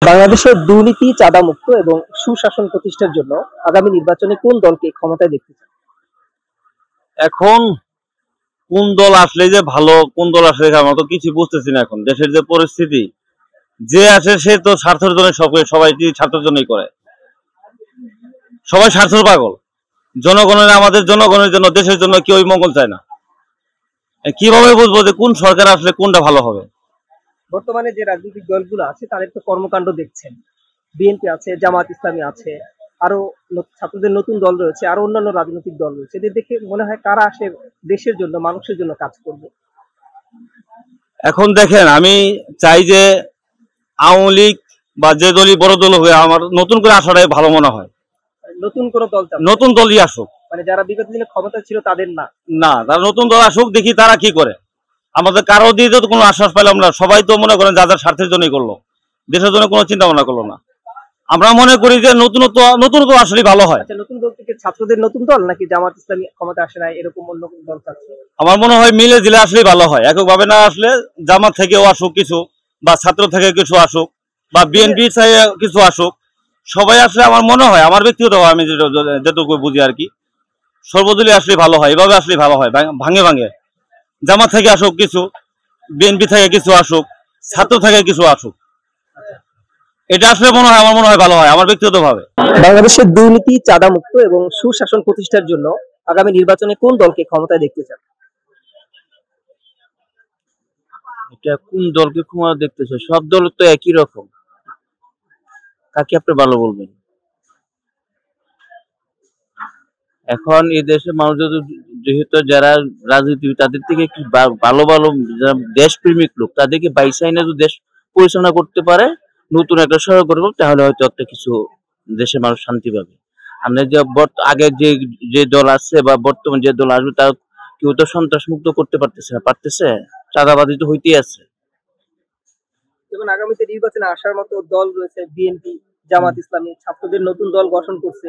বাংলাদেশের দুর্নীতি, চাঁদামুক্ত এবং সুশাসন প্রতিষ্ঠার জন্য আগামী নির্বাচনে কোন দলকে ক্ষমতায় দেখতে চান? এখন কোন দল আসলে যে ভালো, কোন দল আসলে আমরা তো কিছু বুঝতেছি না। এখন দেশের যে পরিস্থিতি, যে আসে সে তো স্বার্থের জন্য সবাই স্বার্থের জন্যই করে। সবাই স্বার্থের পাগল। আমাদের জনগণের জন্য, দেশের জন্য কেউই মঙ্গল চায় না। কিভাবে বুঝবো যে কোন সরকার আসলে কোনটা ভালো হবে? বর্তমানে যে রাজনৈতিক দলগুলো আছে তাদের তো কর্মকাণ্ড দেখছেন। বিএনপি আছে, জামাত ইসলামী আছে, আরো ছাত্রদের নতুন দল রয়েছে, আরো অন্যান্য রাজনৈতিক দল রয়েছে। এদের দেখে মনে হয় কারা আসে দেশের জন্য, মানুষের জন্য কাজ করবে। এখন দেখেন, আমি চাই যে আওয়ামী লীগ বা যে দলই বড় দল হয়ে আমার নতুন করে আসাটাই ভালো মনে হয়। নতুন কোনো দল চান? নতুন দলই আসুক। মানে যারা বিগত দিনে ক্ষমতা ছিল তাদের না? না, তারা নতুন দল আসুক, দেখি তারা কি করে। আমাদের কারো দিয়ে তো কোনো আশ্বাস পেলাম না। সবাই তো মনে করেন যাদের স্বার্থের জন্যই করলো, দেশের জন্য কোনো চিন্তা ভাবনা করলো না। আমরা মনে করি যে নতুনত্ব আসলে ভালো হয়। আচ্ছা, নতুন দল থেকে ছাত্রদের নতুন দল নাকি জামাত ইসলামী ক্ষমতা আসে না এরকম অন্য কোন দল চাচ্ছে? আমার মনে হয় মিলে দিলে আসলে ভালো হয়। এককভাবে না আসলে জামাত থেকেও আসুক কিছু, বা ছাত্র থেকে কিছু আসুক, বা বিএনপি থেকে কিছু আসুক। সবাই আসলে আমার মনে হয়, আমার ব্যক্তিগত আমি যেটুকু বুঝি আর কি, সর্বদলীয় আসলে ভালো হয়। এভাবে আসলে ভালো হয়, ভাঙে ভাঙে। জামাত থেকে আসুক কিছু, বিএনপি থেকে কিছু আসুক, ছাত্র থেকে কিছু আসুক। এটা আসলে আমার মনে হয় ভালো হয়, আমার ব্যক্তিগত ভাবে। বাংলাদেশের দুর্নীতি, চাঁদামুক্ত এবং সুশাসন প্রতিষ্ঠার জন্য আগামী নির্বাচনে কোন দলকে ক্ষমতায় দেখতে চান? এটা কোন দলকে ক্ষমতা দেখতেছে? সব দল তো একই রকম। কাকে আপনি ভালো বলবেন? এখন এই দেশের মানুষ যেহেতু যারা রাজনীতি, তাদের থেকে একটু ভালো ভালো যারা দেশপ্রেমিক লোক, তাদেরকে বাইসাই না দেশ পরিচালনা করতে পারে, নতুন একটা সরকার করবো, তাহলে হয়তো একটা কিছু দেশের মানুষ শান্তি পাবে। আমরা যে আগে যে দল আছে বা বর্তমান যে দল আসবে, তার কেউ তো সন্ত্রাস মুক্ত করতে পারতেছে? চাঁদাবাজি তো হইতেই আছে। যেমন আগামীতে নির্বাচনে আসার মতো দল রয়েছে বিএনপি, জামাত ইসলামী, ছাত্রদের নতুন দল গঠন করছে,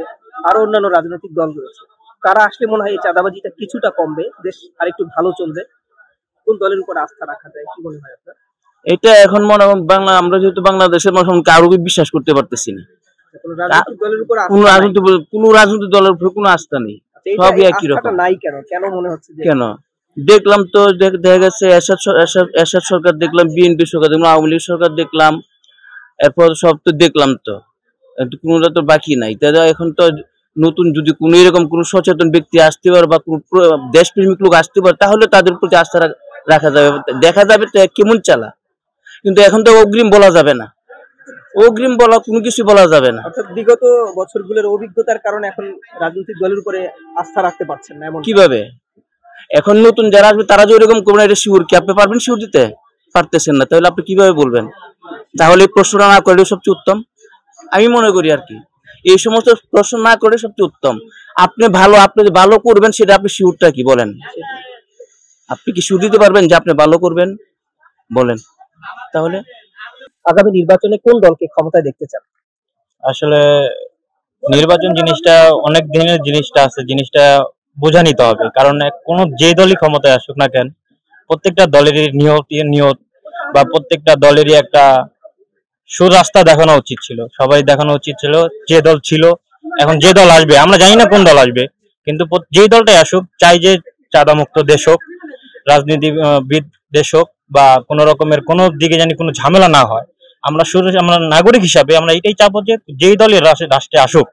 আরো অন্যান্য রাজনৈতিক দল রয়েছে। কারা আসলে মনে হয় এই চাঁদাবাজিটা কিছুটা কমবে, দেশ আরেকটু ভালো চলবে? কোন দলের উপর আস্থা রাখা যায়, কি মনে হয় আপনার? এটা এখন মনে হয় আমরা যেহেতু বাংলাদেশের মানুষ, কারোকে বিশ্বাস করতে পারতেছি না। কোন রাজনৈতিক দলের উপর কোন রাজনৈতিক দলের উপর কোনো আস্থা নেই। সবই একই রকম। নাই কেন? কেন মনে হচ্ছে? কেন দেখলাম তো, দেখা গেছে এরশাদ সরকার দেখলাম, বিএনপি সরকার দেখলাম, আওয়ামী লীগ সরকার দেখলাম, এরপর সব তো দেখলাম তো, কোনটা তো বাকি নাই। তাহলে এখন তো নতুন যদি কোন এরকম কোন সচেতন ব্যক্তি আসতে পারে বা কোন দেশপ্রেমিক লোক আসতে পারে, তাহলে তাদের প্রতি আস্থা রাখা যাবে, দেখা যাবে তো কেমন চালা। কিন্তু এখন তো অগ্রিম বলা যাবে না, অগ্রিম বলা কোনো কিছু বলা যাবে না। অর্থাৎ বিগত বছরগুলোর অভিজ্ঞতার কারণে এখন রাজনৈতিক দলের উপরে আস্থা রাখতে পারছেন না এমন? কিভাবে? এখন নতুন যারা আসবে তারা যে এরকম করবেন, এটা শিওর কি আপনি পারবেন? শিওর দিতে পারতেছেন না, তাহলে আপনি কিভাবে বলবেন? তাহলে প্রশ্নটা না করলে সবচেয়ে উত্তম, আমি মনে করি আর কি। এই সমস্ত প্রশ্ন না করে সবচেয়ে উত্তম। আপনি যে ভালো করবেন, সেটা আপনি শিওরটা কি বলেন? আপনি কি শিওর দিতে পারবেন যে আপনি ভালো করবেন? বলেন তাহলে। আগামী নির্বাচনে কোন দলকে ক্ষমতায় দেখতে চান? আসলে নির্বাচন জিনিসটা অনেক দিনের জিনিসটা আছে, জিনিসটা বোঝা নিতে হবে। কারণ কোন যে দলই ক্ষমতায় আসুক না কেন, প্রত্যেকটা দলেরই নিয়ত বা প্রত্যেকটা দলেরই একটা সুরাস্তা দেখানো উচিত ছিল। সবাই দেখানো উচিত ছিল, যে দল ছিল। এখন যে দল আসবে, আমরা জানি না কোন দল আসবে, কিন্তু যে দলটাই আসুক, চাই যে চাঁদামুক্ত দেশ হোক, রাজনীতিবিদ দেশ হোক, বা কোন রকমের কোন দিকে জানি কোনো ঝামেলা না হয়। আমরা নাগরিক হিসাবে আমরা এটাই চাবো যে যেই দলের রাষ্ট্রে আসুক,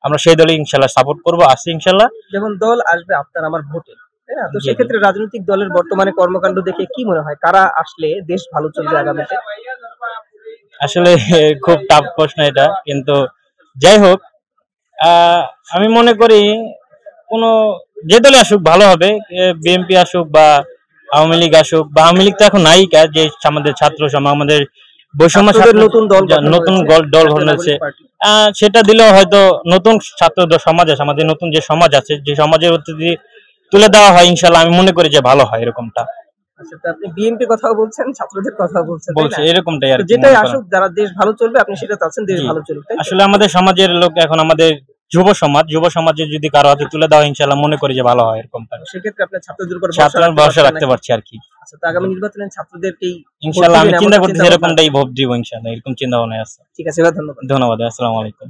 আমরা সেই দলই ইনশাল্লাহ সাপোর্ট করবো, আসি ইনশাল্লাহ। যেমন দল আসবে আপনার আমার ভোটে, তাই না? তো সেক্ষেত্রে রাজনৈতিক দলের বর্তমানে কর্মকাণ্ড দেখে কি মনে হয় কারা আসলে দেশ ভালো চলবে আগামীতে? আসলে খুব টাফ প্রশ্ন এটা, কিন্তু যাই হোক, আমি মনে করি কোন যে দলে আসুক ভালো হবে। বিএনপি আসুক বা আওয়ামী লীগ আসুক, বা আওয়ামী লীগ তো এখন নাই, যে আমাদের ছাত্র সমাজ, আমাদের বৈষম্য নতুন দল গঠন হয়েছে, সেটা দিলেও হয়তো নতুন ছাত্র সমাজ আছে, আমাদের নতুন যে সমাজ আছে, যে সমাজের যদি তুলে দেওয়া হয়, ইনশাল্লাহ আমি মনে করি যে ভালো হয় এরকমটা। আচ্ছা, তো আপনি বিএনপি কথাও বলছেন, ছাত্রদের কথাও বলছেন, বলছে এরকমটাই আর যেটাই আসুক, যারা দেশ ভালো চলবে আপনি সেটা চাচ্ছেন, দেশ ভালো চলবে। আসলে আমাদের সমাজের লোক এখন আমাদের যুব সমাজে যদি কারো হাতে তুলে দেওয়া ইনশাল্লাহ মনে করি যে ভালো হয় এরকম সেক্ষেত্রে আপনার ছাত্রদের উপর ছাত্র ভরসা রাখতে পারছি আর কি। আচ্ছা, তো আগামী নির্বাচনে ছাত্রদেরকেই ইনশাল্লাহ আমি ভোট দিবেন চিন্তা এমন করতেছি চিন্তা ভাবনা এরকমটাই ভোট দিব ইনশাল্লাহ, এরকম চিন্তা ভাবনা আছে। ঠিক আছে ভাই, ধন্যবাদ। ধন্যবাদ, আসসালামু আলাইকুম।